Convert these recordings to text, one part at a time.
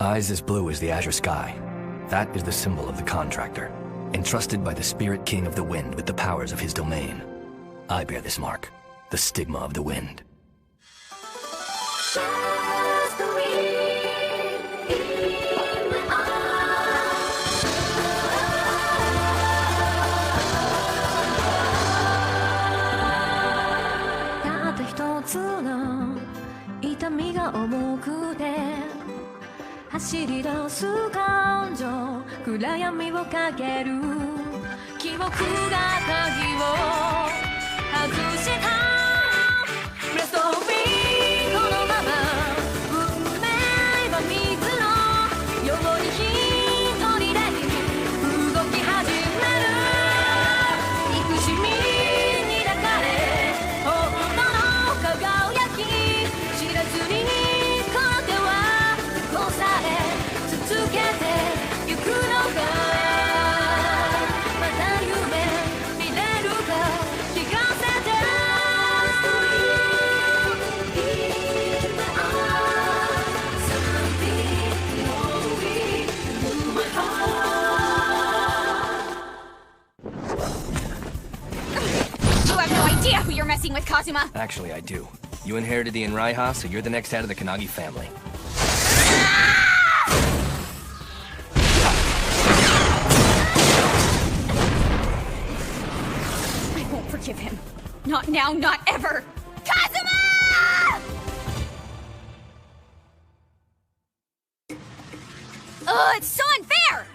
Eyes as blue as the azure sky. That is the symbol of the contractor, entrusted by the Spirit King of the Wind with the powers of his domain. I bear this mark, the Stigma of the Wind. 走り出す感情暗闇をかける記憶が鍵を外したレストリーこのまま運命は水のように一人で動き始める憎しみに抱かれ本当の輝き知らずに You're messing with Kazuma. Actually, I do. You inherited the Enraiha, so you're the next head of the Kanagi family. I won't forgive him. Not now, not ever. Kazuma! It's so unfair!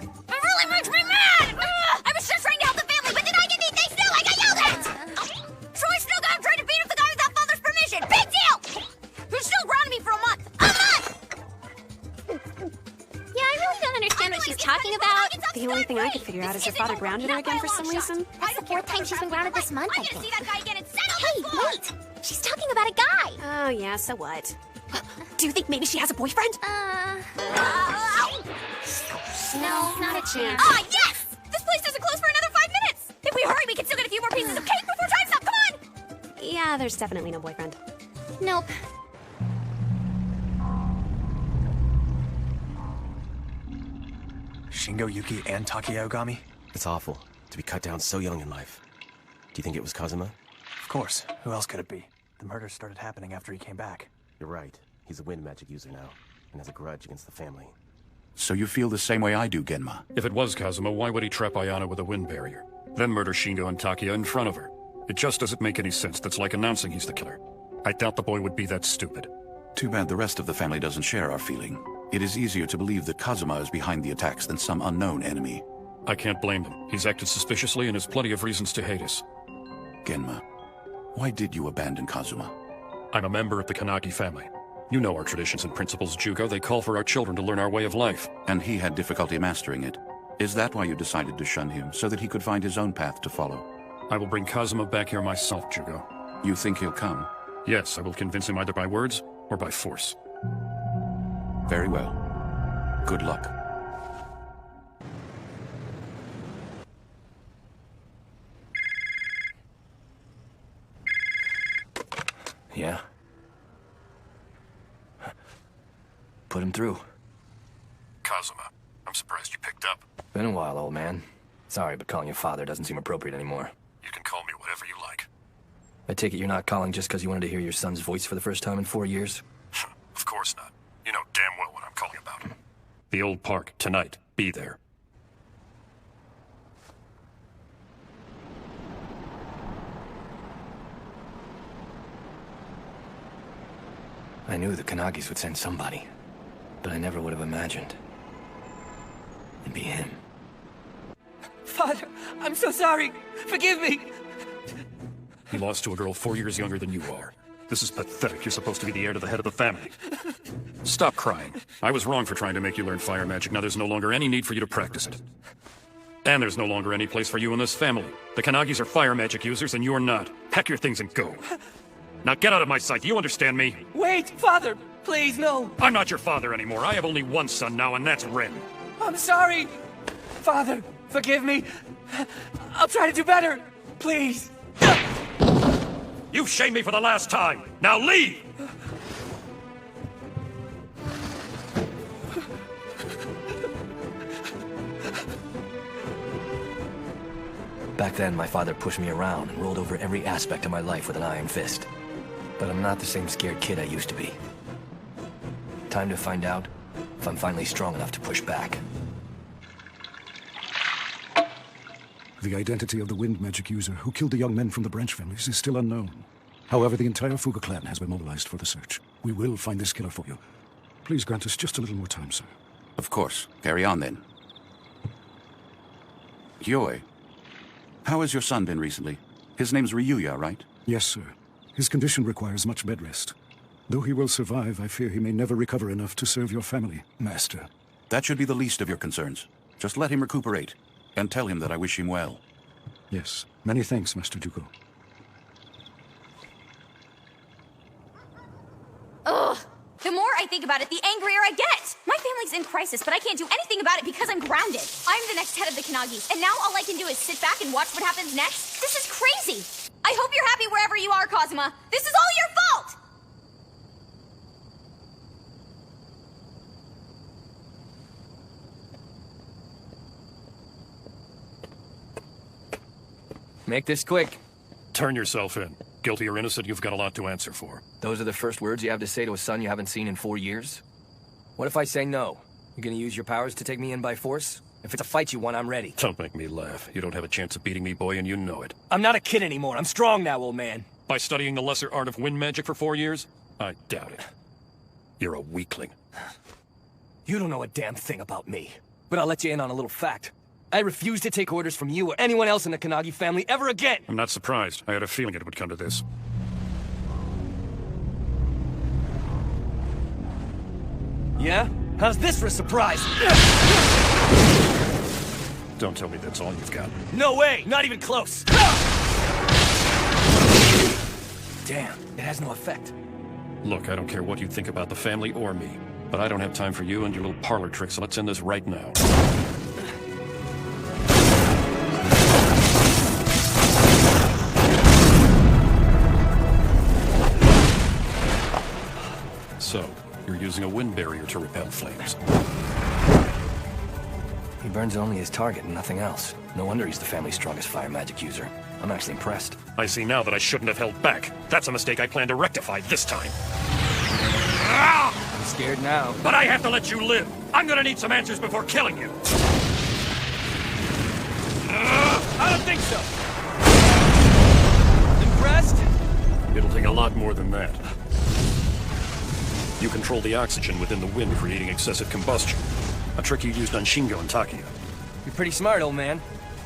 It really makes me mad! I was just trying to help the family, but then I get they still like I yelled at! Troy still got him trying to beat up the guy without father's permission! Big deal! Who's still grounded me for a month! A month! Yeah, I really don't understand what she's talking about. The only thing I could figure out is her father grounded her again for some reason. That's the fourth time she's been grounded this month, I think. See that guy again and settle Hey, wait! She's talking about a guy! Oh, yeah, so what? Do you think maybe she has a boyfriend? No, not a chance. Ah, yes! This place doesn't close for another 5 minutes! If we hurry, we can still get a few more pieces of cake before time's up! Come on! Yeah, there's definitely no boyfriend. Nope. Shingo, Yuki, and Taki Aogami? It's awful to be cut down so young in life. Do you think it was Kazuma? Of course. Who else could it be? The murders started happening after he came back. You're right. He's a wind magic user now, and has a grudge against the family. So you feel the same way I do, Genma? If it was Kazuma, why would he trap Ayana with a wind barrier? Then murder Shingo and Takia in front of her? It just doesn't make any sense. That's like announcing he's the killer. I doubt the boy would be that stupid. Too bad the rest of the family doesn't share our feeling. It is easier to believe that Kazuma is behind the attacks than some unknown enemy. I can't blame him. He's acted suspiciously and has plenty of reasons to hate us. Genma, why did you abandon Kazuma? I'm a member of the Kanagi family. You know our traditions and principles, Jugo. They call for our children to learn our way of life. And he had difficulty mastering it. Is that why you decided to shun him, so that he could find his own path to follow? I will bring Kazuma back here myself, Jugo. You think he'll come? Yes, I will convince him either by words or by force. Very well. Good luck. Yeah? Put him through. Kazuma, I'm surprised you picked up. Been a while, old man. Sorry, but calling you father doesn't seem appropriate anymore. You can call me whatever you like. I take it you're not calling just because you wanted to hear your son's voice for the first time in 4 years? Of course not. You know damn well what I'm calling about. The old park, tonight. Be there. I knew the Kanagis would send somebody, but I never would have imagined it'd be him. Father, I'm so sorry. Forgive me. He lost to a girl 4 years younger than you are. This is pathetic. You're supposed to be the heir to the head of the family. Stop crying. I was wrong for trying to make you learn fire magic. Now there's no longer any need for you to practice it. And there's no longer any place for you in this family. The Kanagis are fire magic users, and you're not. Pack your things and go. Now get out of my sight. Do you understand me? Wait, Father, please, no. I'm not your father anymore. I have only one son now, and that's Ren. I'm sorry. Father, forgive me. I'll try to do better. Please. You've shamed me for the last time. Now leave! Back then, my father pushed me around and ruled over every aspect of my life with an iron fist. But I'm not the same scared kid I used to be. Time to find out if I'm finally strong enough to push back. The identity of the wind magic user who killed the young men from the branch families is still unknown. However, the entire Fuga clan has been mobilized for the search. We will find this killer for you. Please grant us just a little more time, sir. Of course. Carry on, then. Kyoe, how has your son been recently? His name's Ryuya, right? Yes, sir. His condition requires much bed rest. Though he will survive, I fear he may never recover enough to serve your family, Master. That should be the least of your concerns. Just let him recuperate, and tell him that I wish him well. Yes. Many thanks, Master Dooku. Ugh. The more I think about it, the angrier I get. My family's in crisis, but I can't do anything about it because I'm grounded. I'm the next head of the Kanagis, and now all I can do is sit back and watch what happens next? This is crazy. I hope you're happy wherever you are, Kazuma. This is all your fault! Make this quick. Turn yourself in. Guilty or innocent, you've got a lot to answer for. Those are the first words you have to say to a son you haven't seen in 4 years? What if I say no? You gonna use your powers to take me in by force? If it's a fight you want, I'm ready. Don't make me laugh. You don't have a chance of beating me, boy, and you know it. I'm not a kid anymore. I'm strong now, old man. By studying the lesser art of wind magic for 4 years? I doubt it. You're a weakling. You don't know a damn thing about me. But I'll let you in on a little fact. I refuse to take orders from you or anyone else in the Kanagi family ever again! I'm not surprised. I had a feeling it would come to this. Yeah? How's this for a surprise? Don't tell me that's all you've got. No way! Not even close! Damn, it has no effect. Look, I don't care what you think about the family or me, but I don't have time for you and your little parlor tricks, so let's end this right now. So, you're using a wind barrier to repel flames. He burns only his target and nothing else. No wonder he's the family's strongest fire magic user. I'm actually impressed. I see now that I shouldn't have held back. That's a mistake I plan to rectify this time. I'm scared now. But I have to let you live. I'm gonna need some answers before killing you. I don't think so. Impressed? It'll take a lot more than that. You control the oxygen within the wind, creating excessive combustion. A trick you used on Shingo and Takia. You're pretty smart, old man.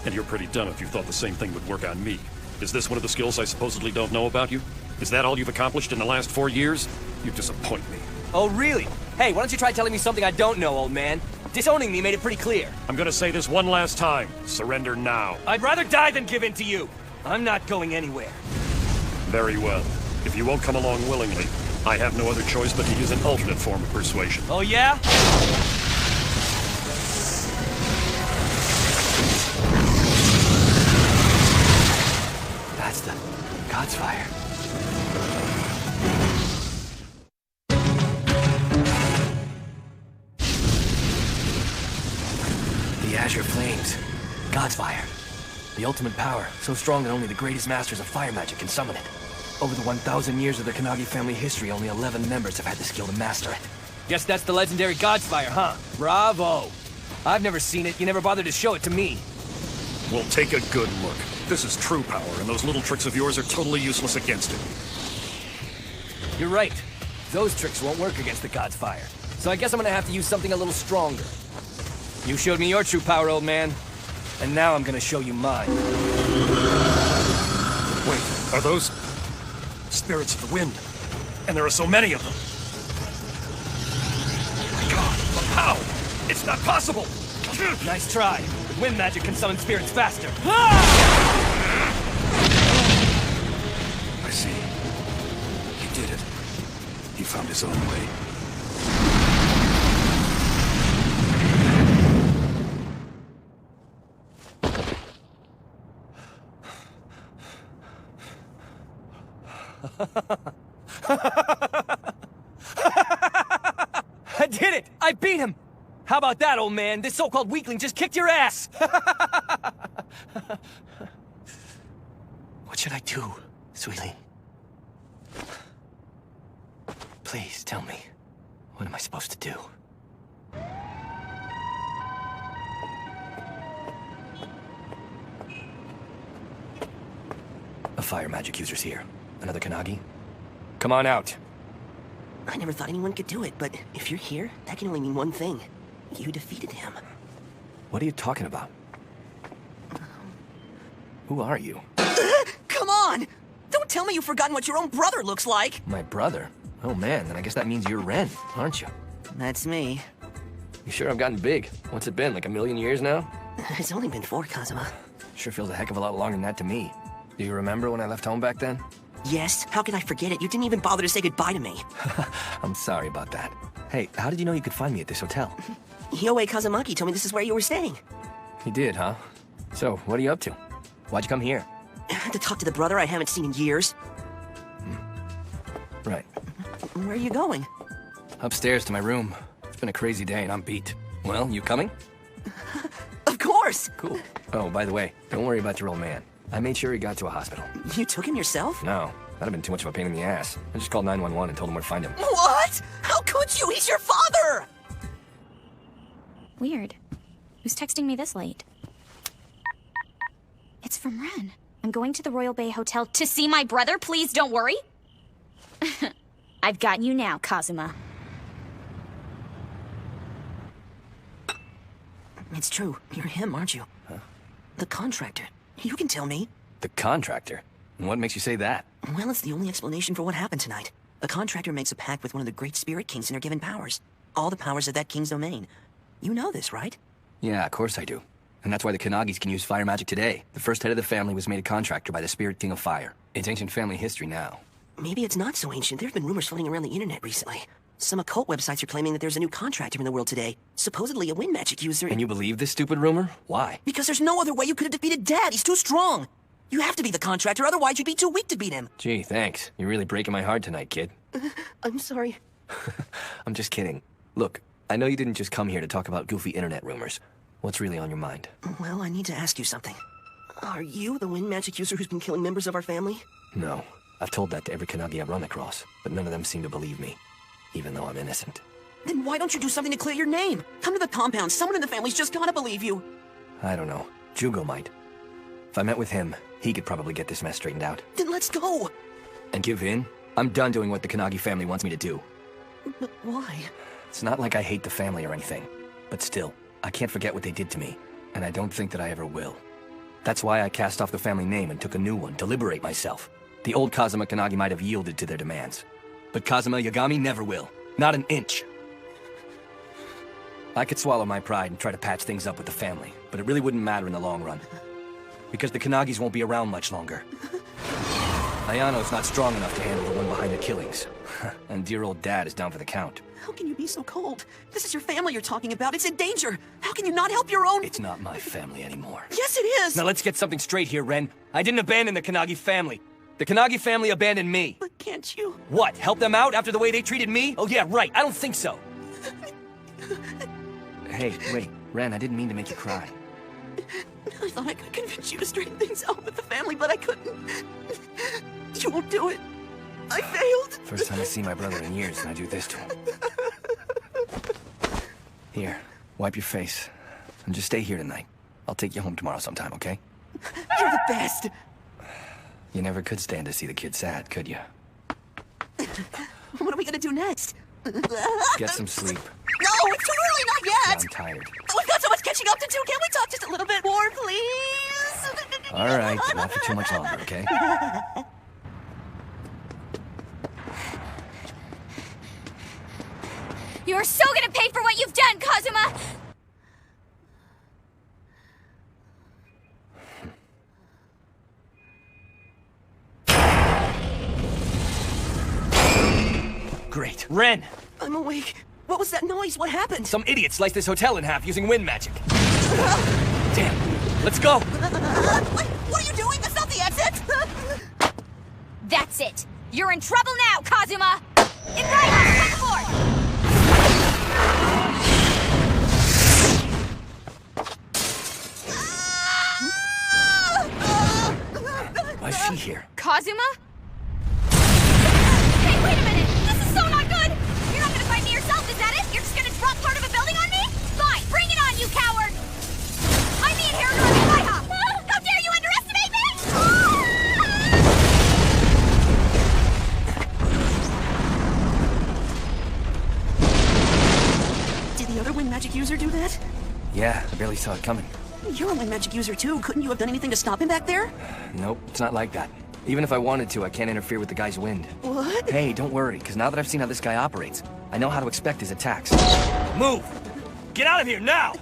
And you're pretty dumb if you thought the same thing would work on me. Is this one of the skills I supposedly don't know about you? Is that all you've accomplished in the last 4 years? You disappoint me. Oh, really? Hey, why don't you try telling me something I don't know, old man? Disowning me made it pretty clear. I'm gonna say this one last time. Surrender now. I'd rather die than give in to you. I'm not going anywhere. Very well. If you won't come along willingly, I have no other choice but to use an alternate form of persuasion. Oh, yeah? That's the God's fire. The Azure Flames. God's fire. The ultimate power, so strong that only the greatest masters of fire magic can summon it. Over the 1,000 years of the Kanagi family history, only 11 members have had the skill to master it. Guess that's the legendary God's fire, huh? Bravo! I've never seen it, you never bothered to show it to me. Well, take a good look. This is true power, and those little tricks of yours are totally useless against it. You're right. Those tricks won't work against the God's fire. So I guess I'm gonna have to use something a little stronger. You showed me your true power, old man. And now I'm gonna show you mine. Wait, are those spirits of the wind? And there are so many of them. My God, but how? It's not possible! Nice try. Wind magic can summon spirits faster. I see. He did it. He found his own way. I did it! I beat him! How about that, old man? This so-called weakling just kicked your ass! Please, tell me. What am I supposed to do? A fire magic user's here. Another Kanagi? Come on out. I never thought anyone could do it, but if you're here, that can only mean one thing. You defeated him. What are you talking about? Who are you? Come on! Don't tell me you've forgotten what your own brother looks like! My brother? Oh man, then I guess that means you're Ren, aren't you? That's me. You sure I've gotten big? What's it been, like a million years now? It's only been 4, Kazuma. Sure feels a heck of a lot longer than that to me. Do you remember when I left home back then? Yes, how could I forget it? You didn't even bother to say goodbye to me. I'm sorry about that. Hey, how did you know you could find me at this hotel? Yoei Kazumaki told me this is where you were staying. He did, huh? So, what are you up to? Why'd you come here? To talk to the brother I haven't seen in years. Right. Where are you going? Upstairs to my room. It's been a crazy day and I'm beat. Well, you coming? Of course! Cool. Oh, by the way, don't worry about your old man. I made sure he got to a hospital. You took him yourself? No, that'd have been too much of a pain in the ass. I just called 911 and told him where to find him. What? How could you? He's your father! Weird. Who's texting me this late? It's from Ren. I'm going to the Royal Bay Hotel To see my brother, please don't worry. I've got you now, Kazuma. It's true. You're him, aren't you? Huh? The contractor. You can tell me. The contractor? And what makes you say that? Well, it's the only explanation for what happened tonight. The contractor makes a pact with one of the great spirit kings and are given powers. All the powers of that king's domain. You know this, right? Yeah, of course I do. And that's why the Kanagis can use fire magic today. The first head of the family was made a contractor by the Spirit King of Fire. It's ancient family history now. Maybe it's not so ancient. There have been rumors floating around the internet recently. Some occult websites are claiming that there's a new contractor in the world today. Supposedly a wind magic user. And you believe this stupid rumor? Why? Because there's no other way you could have defeated Dad. He's too strong. You have to be the contractor, otherwise you'd be too weak to beat him. Gee, thanks. You're really breaking my heart tonight, kid. I'm sorry. I'm just kidding. Look, I know you didn't just come here to talk about goofy internet rumors. What's really on your mind? Well, I need to ask you something. Are you the wind magic user who's been killing members of our family? No. I've told that to every Kanagi I run across, but none of them seem to believe me, even though I'm innocent. Then why don't you do something to clear your name? Come to the compound. Someone in the family's just gotta believe you. I don't know. Jugo might. If I met with him, he could probably get this mess straightened out. Then let's go. And give in? I'm done doing what the Kanagi family wants me to do. But why? It's not like I hate the family or anything, but still, I can't forget what they did to me, and I don't think that I ever will. That's why I cast off the family name and took a new one to liberate myself. The old Kazuma Kanagi might have yielded to their demands, but Kazuma Yagami never will. Not an inch. I could swallow my pride and try to patch things up with the family, but it really wouldn't matter in the long run. Because the Kanagis won't be around much longer. Ayano's not strong enough to handle the one behind the killings. And dear old Dad is down for the count. How can you be so cold? This is your family you're talking about. It's in danger. How can you not help your own? It's not my family anymore. Yes, it is! Now let's get something straight here, Ren. I didn't abandon the Kanagi family. The Kanagi family abandoned me. But can't you? What, help them out after the way they treated me? Oh yeah, right. I don't think so. Hey, wait. Ren, I didn't mean to make you cry. I thought I could convince you to straighten things out with the family, but I couldn't. You won't do it. I failed. First time I see my brother in years, and I do this to him. Here, wipe your face. And just stay here tonight. I'll take you home tomorrow sometime, okay? You're the best. You never could stand to see the kid sad, could you? What are we gonna do next? Get some sleep. No, it's too early, not yet! I'm tired. We've got so much catching up to do. Can't we talk just a little bit more, please? All right, not for too much longer, okay? You're so gonna pay for what you've done, Kazuma! Great. Ren! I'm awake. What was that noise? What happened? Some idiot sliced this hotel in half using wind magic. Damn. Let's go! What are you doing? That's not the exit! That's it! You're in trouble now, Kazuma! In right! Why is she here? Kazuma? Hey, wait a minute! This is so not good! wind magic user do that? Yeah, I barely saw it coming. You're a wind magic user too. Couldn't you have done anything to stop him back there? Nope, it's not like that. Even if I wanted to, I can't interfere with the guy's wind. What? Hey, don't worry, because now that I've seen how this guy operates, I know how to expect his attacks. Move! Get out of here, now!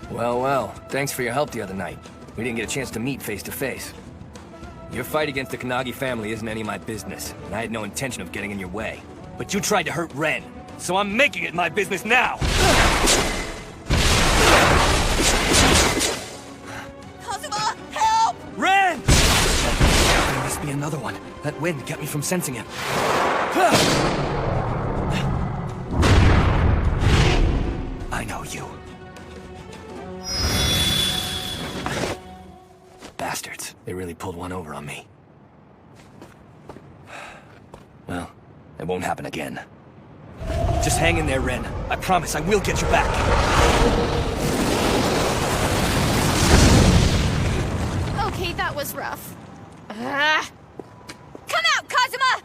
Well, thanks for your help the other night. We didn't get a chance to meet face to face. Your fight against the Kanagi family isn't any of my business, and I had no intention of getting in your way. But you tried to hurt Ren, so I'm making it my business now! Kazuma, help! Ren! There must be another one. That wind kept me from sensing him. I know you. Bastards. They really pulled one over on me. Well, it won't happen again. Just hang in there, Ren. I promise I will get you back. Okay, that was rough. Come out, Kazuma!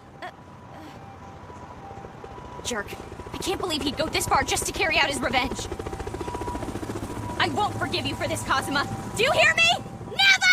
Jerk. I can't believe he'd go this far just to carry out his revenge. I won't forgive you for this, Kazuma. Do you hear me? Never!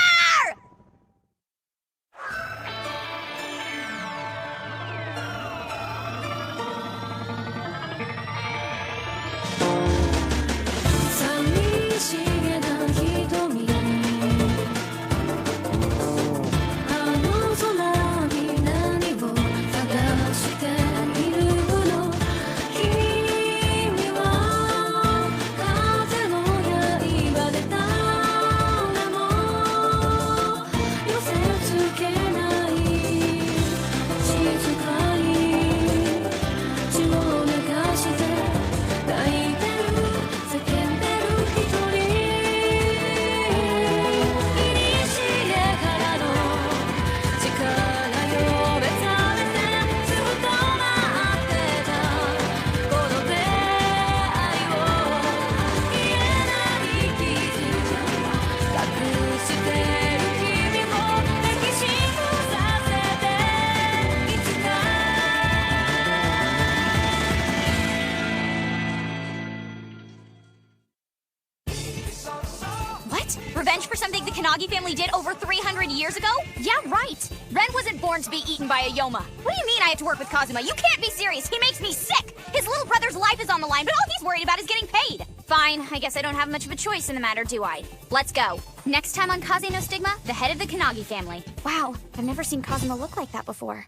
Revenge for something the Kanagi family did over 300 years ago? Yeah, right. Ren wasn't born to be eaten by a Yoma. What do you mean I have to work with Kazuma? You can't be serious. He makes me sick. His little brother's life is on the line, but all he's worried about is getting paid. Fine, I guess I don't have much of a choice in the matter, do I? Let's go. Next time on Kaze no Stigma, the head of the Kanagi family. Wow, I've never seen Kazuma look like that before.